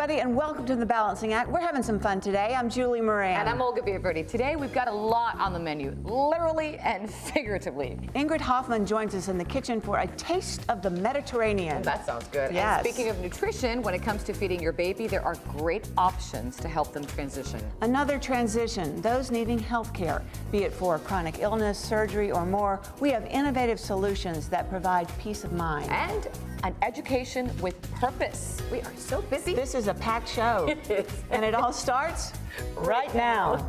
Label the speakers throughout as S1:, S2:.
S1: everybody, and welcome to The Balancing Act. We're having some fun today. I'm Julie Moran.
S2: And I'm Olga Villaverdi. Today we've got a lot on the menu, literally and figuratively.
S1: Ingrid Hoffman joins us in the kitchen for a taste of the Mediterranean.
S2: That sounds good.
S1: Yes.
S2: And speaking of nutrition, when it comes to feeding your baby, there are great options to help them transition.
S1: Another transition, those needing health care, be it for chronic illness, surgery, or more, we have innovative solutions that provide peace of mind.
S2: And an education with purpose. We are so busy.
S1: This is a packed show.
S2: It is.
S1: And it all starts right now.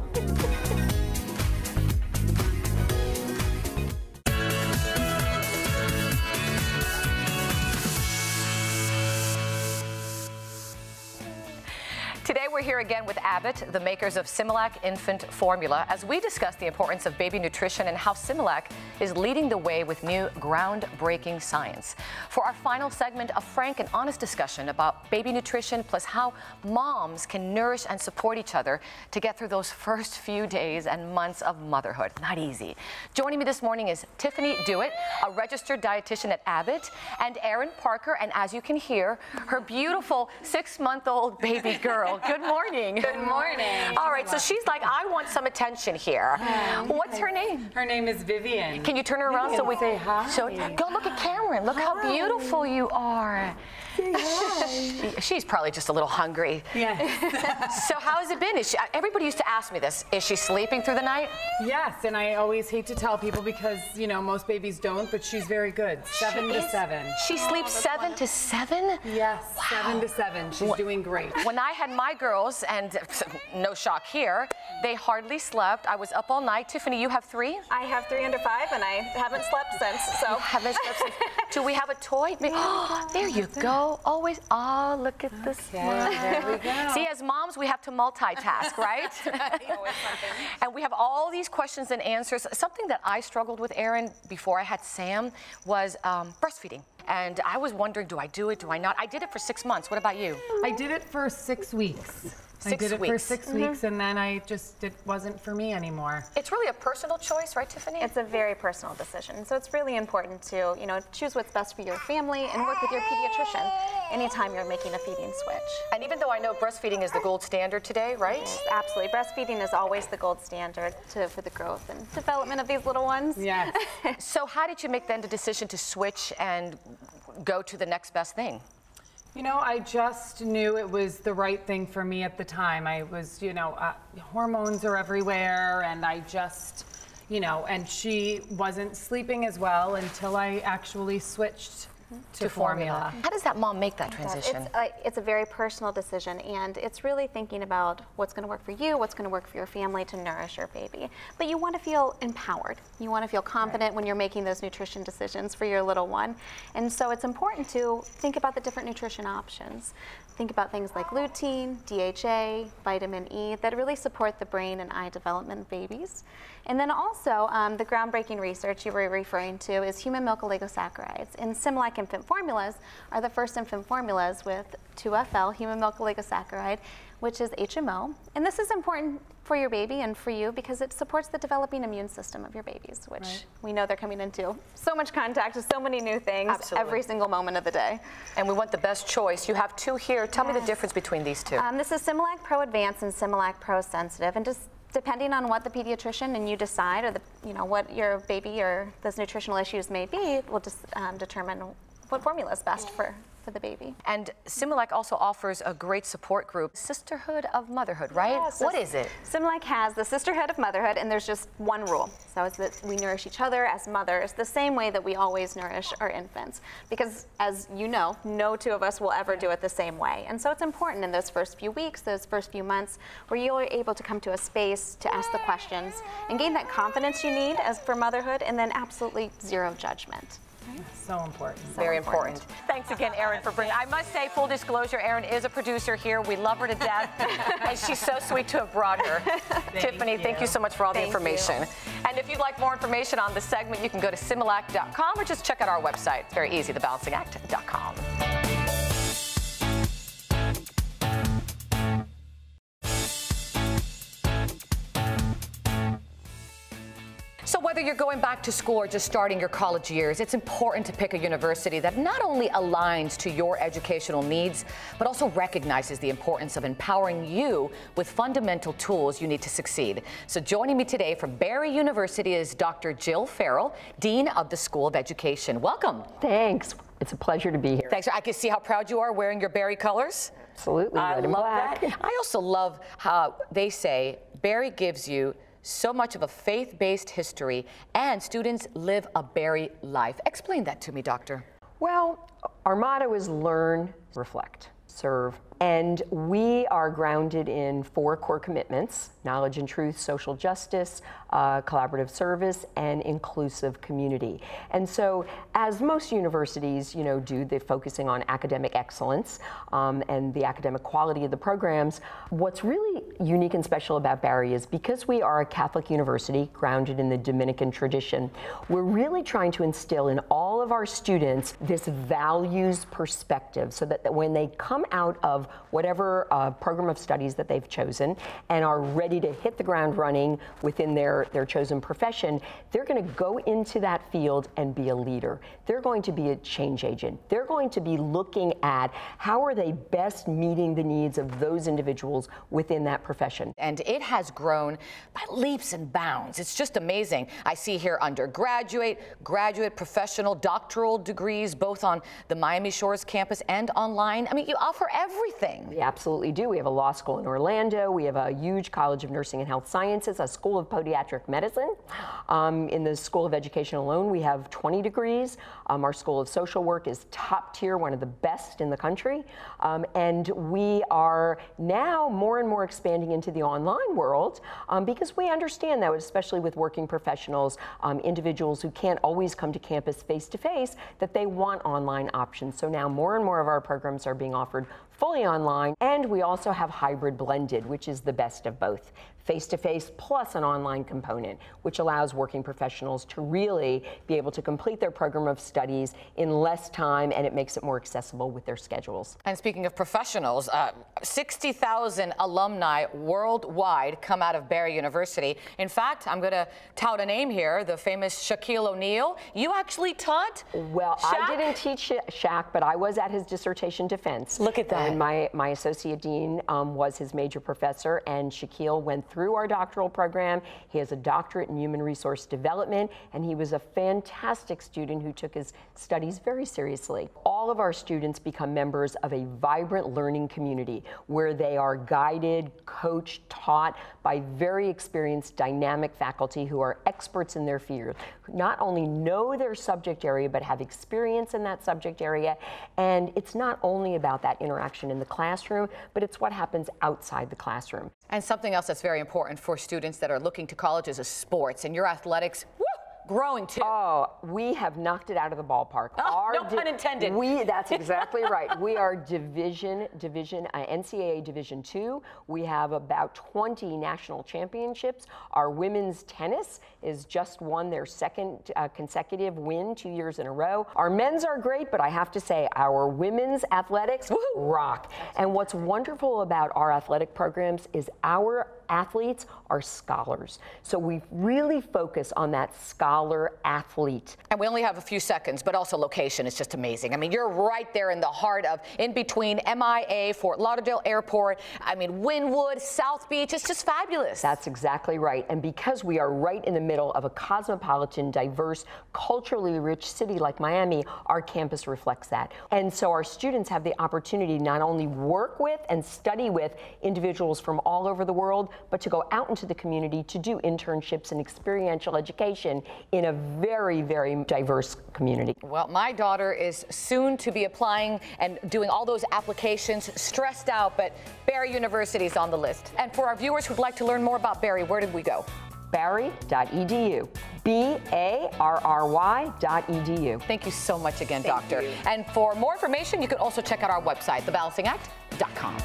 S3: Today we're here again with Abbott, the makers of Similac Infant Formula, as we discuss the importance of baby nutrition and how Similac is leading the way with new groundbreaking science. For our final segment, a frank and honest discussion about baby nutrition plus how moms can nourish and support each other to get through those first few days and months of motherhood. Not easy. Joining me this morning is Tiffany Dewitt, a registered dietitian at Abbott, and Erin Parker, and as you can hear, her beautiful 6-month-old baby girl. Good morning.
S4: Good morning.
S3: All right, so she's like, I want some attention here. What's her name?
S4: Her name is Vivian.
S3: Can you turn her around so we
S4: say hi?
S3: Go look at Cameron. Look how beautiful you are. She's probably just a little hungry.
S4: Yes.
S3: So how has it been? Everybody used to ask me this. Is she sleeping through the night?
S4: Yes, and I always hate to tell people because, you know, most babies don't, but she's very good. 7 to 7.
S3: She sleeps 7 to 7?
S4: Yes,
S3: Wow.
S4: 7 to 7. She's doing great.
S3: When I had my girls, and no shock here, they hardly slept. I was up all night. Tiffany, you have 3?
S5: I have 3 under 5, and I haven't slept since. So
S3: Haven't slept since. Do we have a toy? There you go. Always. Oh, look at this smile.
S4: There we go.
S3: See, as moms, we have to multitask, right? And we have all these questions and answers. Something that I struggled with, Erin, before I had Sam, was breastfeeding. And I was wondering, do I do it? Do I not? I did it for 6 months. What about you?
S4: I did it for 6 weeks. I
S3: 6
S4: did it for
S3: weeks.
S4: 6 weeks, and then it wasn't for me anymore.
S3: It's really a personal choice, right, Tiffany?
S5: it's a very personal decision. So it's really important to, choose what's best for your family and work with your pediatrician anytime you're making a feeding switch.
S3: And even though I know breastfeeding is the gold standard today, right?
S5: Absolutely. Breastfeeding is always the gold standard for the growth and development of these little ones.
S4: Yes.
S3: So how did you make then the decision to switch and go to the next best thing?
S4: You know, I just knew it was the right thing for me at the time. I was, hormones are everywhere, and I just, and she wasn't sleeping as well until I actually switched to formula.
S3: How does that mom make that transition?
S5: It's a very personal decision, and it's really thinking about what's going to work for you, what's going to work for your family to nourish your baby. But you want to feel empowered. You want to feel confident when you're making those nutrition decisions for your little one. And so it's important to think about the different nutrition options. Think about things like lutein, DHA, vitamin E that really support the brain and eye development of babies. And then also, the groundbreaking research you were referring to is human milk oligosaccharides. And Similac infant formulas are the first infant formulas with 2FL, human milk oligosaccharide, which is HMO. And this is important for your baby and for you because it supports the developing immune system of your babies, which we know they're coming into so much contact with so many new things every single moment of the day.
S3: And we want the best choice. You have 2 here. Tell me the difference between these 2.
S5: This is Similac Pro Advanced and Similac Pro Sensitive, and just depending on what the pediatrician and you decide, or what your baby or those nutritional issues may be, will just determine what formula is best for the baby.
S3: And Similac also offers a great support group, Sisterhood of Motherhood, right?
S5: Yes,
S3: what is it?
S5: Similac has the Sisterhood of Motherhood, and there's just one rule. So it's that we nourish each other as mothers the same way that we always nourish our infants. Because as you know, no 2 of us will ever do it the same way. And so it's important in those first few weeks, those first few months, where you're able to come to a space to ask the questions and gain that confidence you need for motherhood, and then absolutely 0 judgment.
S4: So important.
S3: Very important. Thanks again, Erin, for bringing. I must say, full disclosure, Erin is a producer here. We love her to death, and she's so sweet to have brought her. Tiffany, thank you so much for all the information. And if you'd like more information on this segment, you can go to Similac.com or just check out our website. It's very easy, thebalancingact.com. So whether Whether you're going back to school or just starting your college years, it's important to pick a university that not only aligns to your educational needs, but also recognizes the importance of empowering you with fundamental tools you need to succeed. So joining me today from Barry University is Dr. Jill Farrell, Dean of the School of Education. Welcome.
S6: Thanks. It's a pleasure to be here.
S3: Thanks. I can see how proud you are wearing your Barry colors.
S6: Absolutely.
S3: I
S6: red and
S3: love
S6: black.
S3: that. I also love how they say Barry gives you so much of a faith-based history, and students live a Barry life. Explain that to me, Doctor.
S6: Well, our motto is learn, reflect, serve. And we are grounded in 4 core commitments: knowledge and truth, social justice, collaborative service, and inclusive community. And so, as most universities, do, they're focusing on academic excellence and the academic quality of the programs. What's really unique and special about Barry is because we are a Catholic university grounded in the Dominican tradition, we're really trying to instill in all of our students this values perspective so that when they come out of whatever program of studies that they've chosen and are ready to hit the ground running within their chosen profession, they're going to go into that field and be a leader. They're going to be a change agent. They're going to be looking at how are they best meeting the needs of those individuals within that profession.
S3: And it has grown by leaps and bounds. It's just amazing. I see here undergraduate, graduate, professional, doctoral degrees, both on the Miami Shores campus and online. I mean, you offer everything.
S6: We absolutely do. We have a law school in Orlando. We have a huge College of Nursing and Health Sciences, a School of Podiatric Medicine. In the School of Education alone, we have 20 degrees. Our School of Social Work is top tier, one of the best in the country. And we are now more and more expanding into the online world because we understand that, especially with working professionals, individuals who can't always come to campus face-to-face, that they want online options. So now more and more of our programs are being offered fully online, and we also have hybrid blended, which is the best of both. Face-to-face plus an online component, which allows working professionals to really be able to complete their program of studies in less time, and it makes it more accessible with their schedules.
S3: And speaking of professionals, 60,000 alumni worldwide come out of Barry University. In fact, I'm going to tout a name here, the famous Shaquille O'Neal. You actually taught
S6: Well,
S3: Shaq?
S6: I didn't teach Shaq, but I was at his dissertation defense.
S3: Look at that.
S6: And my associate dean was his major professor, and Shaquille went through our doctoral program. He has a doctorate in human resource development, and he was a fantastic student who took his studies very seriously. All of our students become members of a vibrant learning community where they are guided, coached, taught by very experienced, dynamic faculty who are experts in their field, who not only know their subject area, but have experience in that subject area. And it's not only about that interaction in the classroom, but it's what happens outside the classroom.
S3: And something else that's very important for students that are looking to colleges is sports, and your athletics, woo, growing too.
S6: Oh, we have knocked it out of the ballpark.
S3: Oh, no pun intended.
S6: That's exactly right. We are NCAA Division II. We have about 20 national championships. Our women's tennis is just won their second consecutive win 2 years in a row. Our men's are great, but I have to say our women's athletics rock. And what's wonderful about our athletic programs is our athletes are scholars. So we really focus on that scholar athlete.
S3: And we only have a few seconds, but also location is just amazing. I mean, you're right there in the heart of, in between MIA, Fort Lauderdale Airport, I mean, Wynwood, South Beach, it's just fabulous.
S6: That's exactly right. And because we are right in the middle of a cosmopolitan, diverse, culturally rich city like Miami, our campus reflects that. And so our students have the opportunity to not only work with and study with individuals from all over the world, but to go out into the community to do internships and experiential education in a very, very diverse community.
S3: Well, my daughter is soon to be applying and doing all those applications, stressed out, but Barry University is on the list. And for our viewers who'd like to learn more about Barry, where did we go?
S6: Barry.edu. BARRY.edu.
S3: Thank you so much again, Doctor. And for more information, you can also check out our website, thebalancingact.com.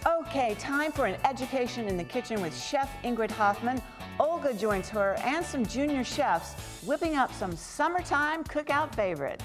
S1: Okay, time for an education in the kitchen with Chef Ingrid Hoffman. Olga joins her and some junior chefs whipping up some summertime cookout favorites.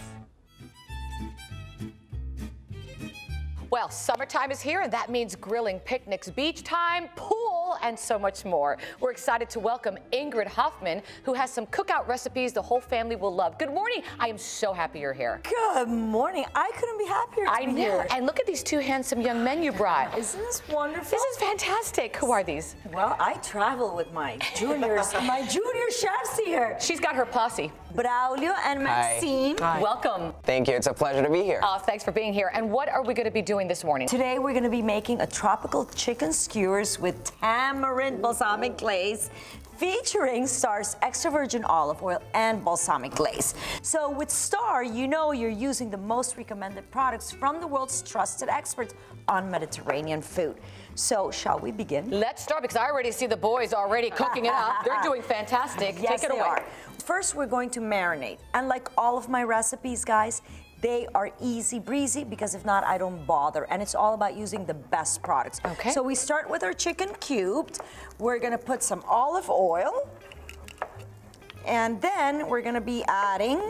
S3: Well, summertime is here, and that means grilling, picnics, beach time, pool. all and so much more. We're excited to welcome Ingrid Hoffman, who has some cookout recipes the whole family will love. Good morning. I am so happy you're here.
S7: Good morning. I couldn't be happier to be here.
S3: And look at these two handsome young men you brought.
S7: Isn't this wonderful?
S3: This is fantastic. Who are these?
S7: Well, I travel with my juniors, my junior chefs here.
S3: She's got her posse.
S7: Braulio and Maxime.
S3: Hi. Welcome.
S8: Thank you. It's a pleasure to be here.
S3: Thanks for being here. And what are we going to be doing this morning?
S7: Today we're going to be making a tropical chicken skewers with tamarind balsamic glaze, featuring Star's extra virgin olive oil and balsamic glaze. So with Star, you know you're using the most recommended products from the world's trusted experts on Mediterranean food. So shall we begin?
S3: Let's start, because I already see the boys already cooking it up. They're doing fantastic.
S7: Yes,
S3: Take it away.
S7: Are. First, we're going to marinate. And like all of my recipes, guys, they are easy breezy, because if not, I don't bother. And it's all about using the best products.
S3: Okay.
S7: So we start with our chicken cubed. We're gonna put some olive oil. And then we're gonna be adding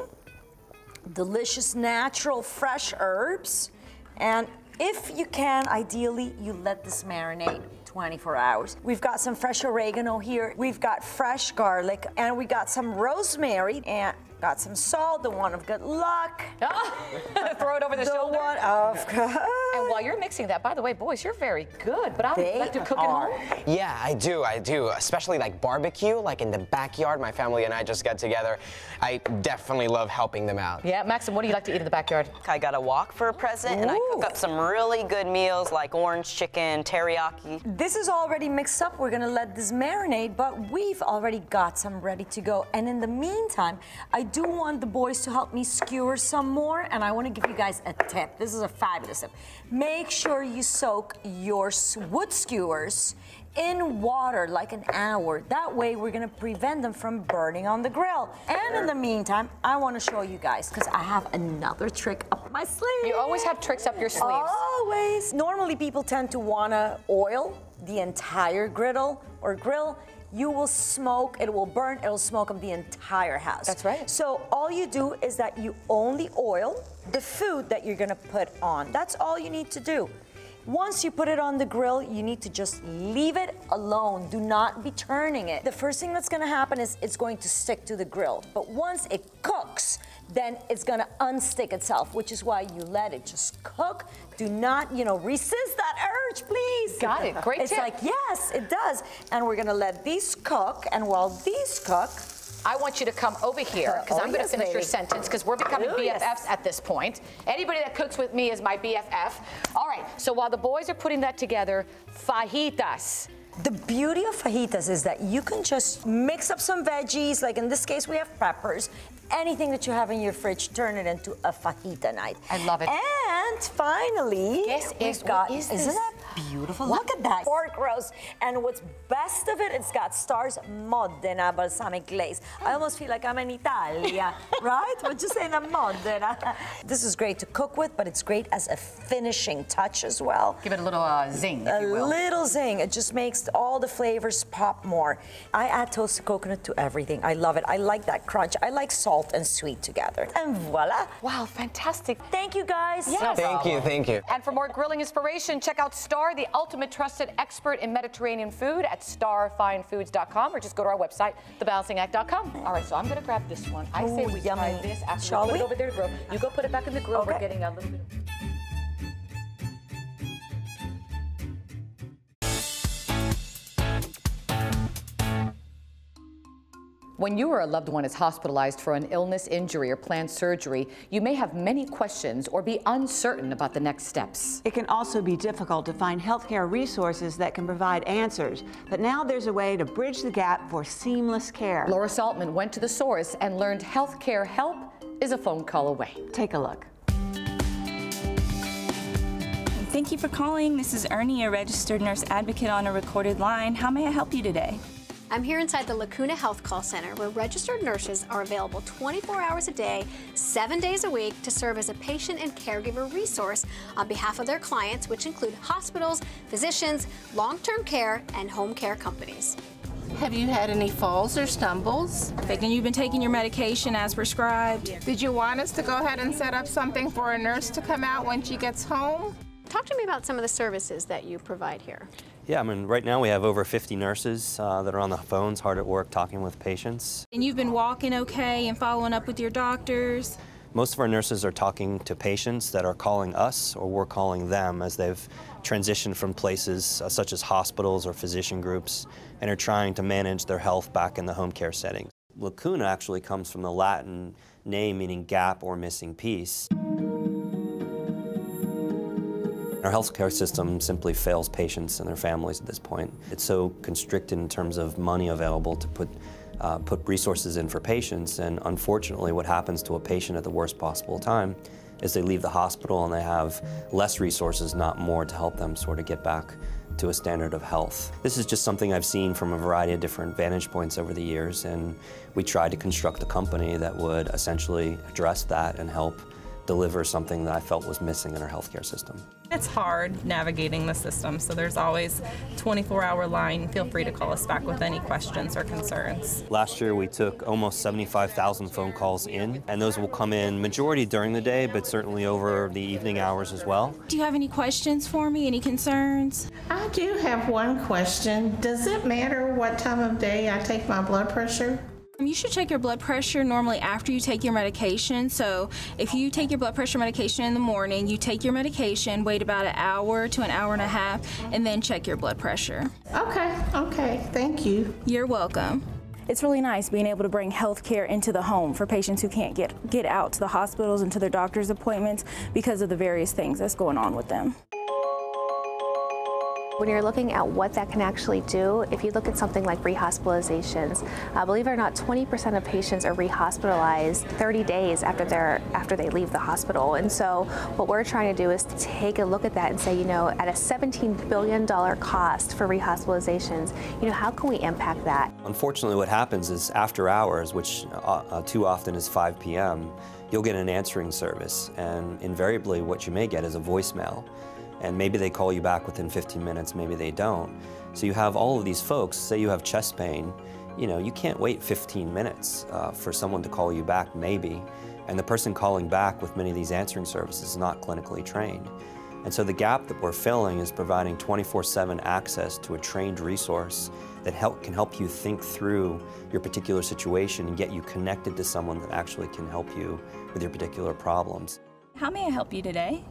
S7: delicious, natural, fresh herbs. And if you can, ideally, you let this marinate 24 hours. We've got some fresh oregano here. We've got fresh garlic, and we got some rosemary, and got some salt, the one of good luck.
S3: Throw it over the shoulder.
S7: One of good.
S3: And while you're mixing that, by the way, boys, you're very good, but I would like to cook at home.
S8: Yeah, I do. Especially like barbecue, like in the backyard. My family and I just got together. I definitely love helping them out.
S3: Yeah, Maxim, what do you like to eat in the backyard?
S9: I got a walk for a present, and I cook up some really good meals like orange chicken, teriyaki.
S7: This is already mixed up. We're gonna let this marinate, but we've already got some ready to go. And in the meantime, I do want the boys to help me skewer some more, and I want to give you guys a tip. This is a fabulous tip. Make sure you soak your wood skewers in water like an hour. That way we're gonna prevent them from burning on the grill. And in the meantime, I want to show you guys, because I have another trick up my sleeve.
S3: You always have tricks up your sleeves.
S7: Always. Normally people tend to wanna oil the entire griddle or grill. You will smoke, it will burn, it will smoke up the entire house.
S3: That's right.
S7: So all you do is that you only oil the food that you're gonna put on. That's all you need to do. Once you put it on the grill, you need to just leave it alone. Do not be turning it. The first thing that's gonna happen is it's going to stick to the grill. But once it cooks, then it's gonna unstick itself, which is why you let it just cook. Do not, resist that urge, please.
S3: Got it, great tip.
S7: It's like, yes, it does. And we're gonna let these cook, and while these cook,
S3: I want you to come over here, because I'm going to finish your sentence, because we're becoming BFFs at this point. Anybody that cooks with me is my BFF. All right, so while the boys are putting that together, fajitas.
S7: The beauty of fajitas is that you can just mix up some veggies, like in this case we have peppers. Anything that you have in your fridge, turn it into a fajita night.
S3: I love it.
S7: And finally, isn't that beautiful? Look at that pork roast. And what's best of it, it's got Star's Modena balsamic glaze. I almost feel like I'm in Italia, right? What you say, Modena? This is great to cook with, but it's great as a finishing touch as well.
S3: Give it a little zing, if you will.
S7: A little zing. It just makes all the flavors pop more. I add toasted coconut to everything. I love it. I like that crunch. I like salt and sweet together. And voila.
S3: Wow, fantastic.
S7: Thank you, guys.
S3: Yes.
S8: Thank you.
S3: And for more grilling inspiration, check out Star, the ultimate trusted expert in Mediterranean food, at starfinefoods.com, or just go to our website, thebalancingact.com. All right, so I'm going to grab this one. I say we try this after we put it over there to grill. You go put it back in the grill.
S7: Okay.
S3: We're getting a little bit of... When you or a loved one is hospitalized for an illness, injury, or planned surgery, you may have many questions or be uncertain about the next steps.
S1: It can also be difficult to find healthcare resources that can provide answers, but now there's a way to bridge the gap for seamless care.
S3: Laura Saltman went to the source and learned healthcare help is a phone call away.
S1: Take a look.
S10: Thank you for calling. This is Ernie, a registered nurse advocate on a recorded line. How may I help you today?
S11: I'm here inside the Lacuna Health Call Center, where registered nurses are available 24 hours a day, 7 days a week, to serve as a patient and caregiver resource on behalf of their clients, which include hospitals, physicians, long-term care, and home care companies.
S12: Have you had any falls or stumbles?
S10: Thinking you've been taking your medication as prescribed.
S12: Did you want us to go ahead and set up something for a nurse to come out when she gets home?
S11: Talk to me about some of the services that you provide here.
S13: Yeah, I mean, right now we have over 50 nurses that are on the phones, hard at work, talking with patients.
S10: And you've been walking okay and following up with your doctors?
S13: Most of our nurses are talking to patients that are calling us, or we're calling them, as they've transitioned from places such as hospitals or physician groups and are trying to manage their health back in the home care setting. Lacuna actually comes from the Latin name meaning gap or missing piece. Our healthcare system simply fails patients and their families at this point. It's so constricted in terms of money available to put resources in for patients, and unfortunately what happens to a patient at the worst possible time is they leave the hospital and they have less resources, not more, to help them sort of get back to a standard of health. This is just something I've seen from a variety of different vantage points over the years, and we tried to construct a company that would essentially address that and help deliver something that I felt was missing in our healthcare system.
S14: It's hard navigating the system, so there's always a 24-hour line. Feel free to call us back with any questions or concerns.
S13: Last year we took almost 75,000 phone calls in, and those will come in majority during the day, but certainly over the evening hours as well.
S10: Do you have any questions for me, any concerns?
S12: I do have one question. Does it matter what time of day I take my blood pressure?
S10: You should check your blood pressure normally after you take your medication. So if you take your blood pressure medication in the morning, you take your medication, wait about an hour to an hour and a half, and then check your blood pressure.
S12: Okay, thank you.
S10: You're welcome. It's really nice being able to bring health care into the home for patients who can't get out to the hospitals and to their doctor's appointments because of the various things that's going on with them.
S5: When you're looking at what that can actually do, if you look at something like rehospitalizations, believe it or not, 20% of patients are rehospitalized 30 days after they leave the hospital. And so what we're trying to do is to take a look at that and say, you know, at a $17 billion cost for rehospitalizations, you know, how can we impact that?
S13: Unfortunately, what happens is after hours, which too often is 5 p.m., you'll get an answering service, and invariably what you may get is a voicemail. And maybe they call you back within 15 minutes, maybe they don't. So you have all of these folks, say you have chest pain, you know, you can't wait 15 minutes for someone to call you back, maybe. And the person calling back with many of these answering services is not clinically trained. And so the gap that we're filling is providing 24/7 access to a trained resource that can help you think through your particular situation and get you connected to someone that actually can help you with your particular problems.
S10: How may I help you today?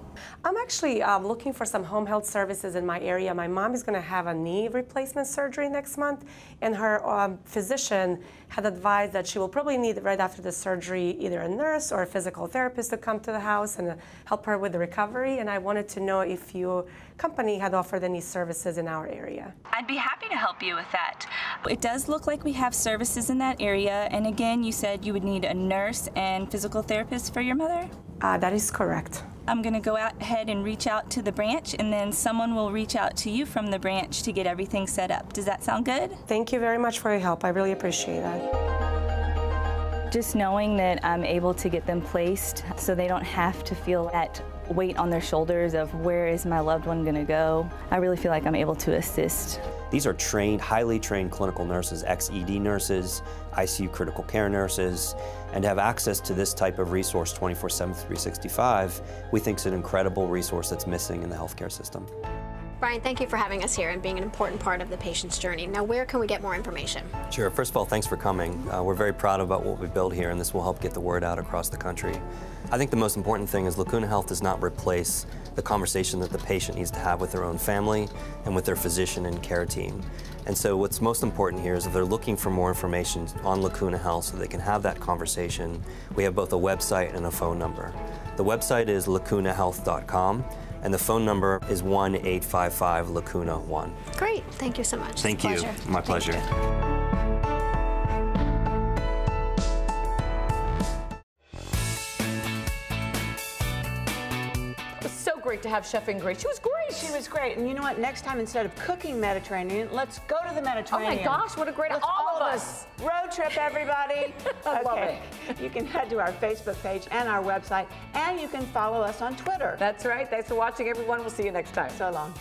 S15: I'm actually looking for some home health services in my area. My mom is going to have a knee replacement surgery next month, and her physician had advised that she will probably need, right after the surgery, either a nurse or a physical therapist to come to the house and help her with the recovery. And I wanted to know if your company had offered any services in our area.
S10: I'd be happy to help you with that. It does look like we have services in that area. And again, you said you would need a nurse and physical therapist for your mother?
S15: That is correct.
S10: I'm going to go ahead and reach out to the branch, and then someone will reach out to you from the branch to get everything set up. Does that sound good?
S15: Thank you very much for your help. I really appreciate that.
S10: Just knowing that I'm able to get them placed so they don't have to feel that weight on their shoulders of where is my loved one going to go. I really feel like I'm able to assist.
S13: These are trained, highly trained clinical nurses, ex-ED nurses, ICU critical care nurses, and to have access to this type of resource 24/7, 365, we think is an incredible resource that's missing in the healthcare system.
S11: Brian, thank you for having us here and being an important part of the patient's journey. Now, where can we get more information?
S13: Sure. First of all, thanks for coming. We're very proud about what we build here, and this will help get the word out across the country. I think the most important thing is Lacuna Health does not replace the conversation that the patient needs to have with their own family and with their physician and care team. And so what's most important here is if they're looking for more information on Lacuna Health so they can have that conversation, we have both a website and a phone number. The website is lacunahealth.com. And the phone number is 1-855-LACUNA-1.
S11: Great. Thank you so much.
S13: Thank you. My pleasure.
S3: It was so great to have Chef Ingrid. She was great.
S1: She was great. And you know what? Next time, instead of cooking Mediterranean, let's go to the Mediterranean.
S3: Oh my gosh, what a great, all of us.
S1: Road trip, everybody.
S3: I love it.
S1: You can head to our Facebook page and our website, and you can follow us on Twitter.
S3: That's right. Thanks for watching, everyone. We'll see you next time.
S1: So long.